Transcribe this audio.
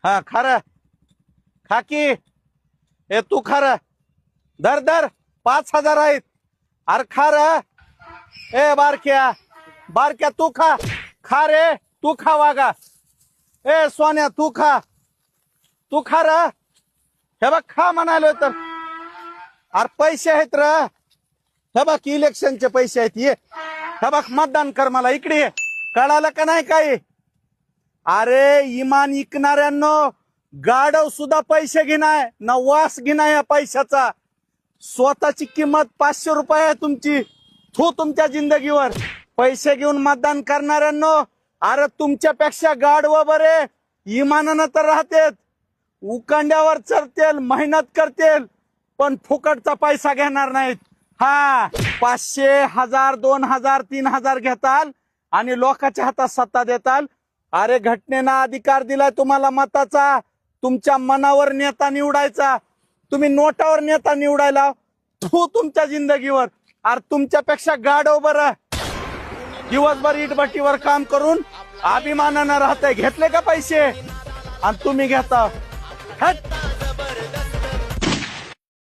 हा खरं खाकी हे तू खरं दर दर 5,000 आहेत. अरे खरं ए बारक्या बारक्या तू खा खा रे तू खा वागा. ए सोन्या तू खा र. हे बघ खा म्हणालो तर. अरे पैसे आहेत र. हे बघ इलेक्शनचे पैसे आहेत ये. हे बघ मतदान कर मला इकडे ये. कळालं का नाही काही. अरे इमान इकणाऱ्यांनो गाडव सुद्धा पैसे घेणार ना वास घेणार या पैशाचा. स्वतःची किंमत 500 रुपये आहे तुमची. तुमच्या जिंदगीवर पैसे घेऊन मतदान करणाऱ्यांनो अरे तुमच्यापेक्षा गाडव बरे इमानानं तर राहतेत. उकांड्यावर चरतेल मेहनत करतेल पण फुकटचा पैसा घेणार नाहीत. हा 500 1000 2000 3000 घेताल आणि लोकांच्या हातात सत्ता देताल. अरे घटनेनं अधिकार दिलाय तुम्हाला मताचा. तुमच्या मनावर नेता निवडायचा. तुम्ही नोटावर नेता निवडायला तुमच्या जिंदगीवर. अरे तुमच्यापेक्षा गाडव बरं दिवसभर इटभट्टीवर काम करून अभिमानानं राहतंय. घेतले का पैसे आणि तुम्ही घेता. हट.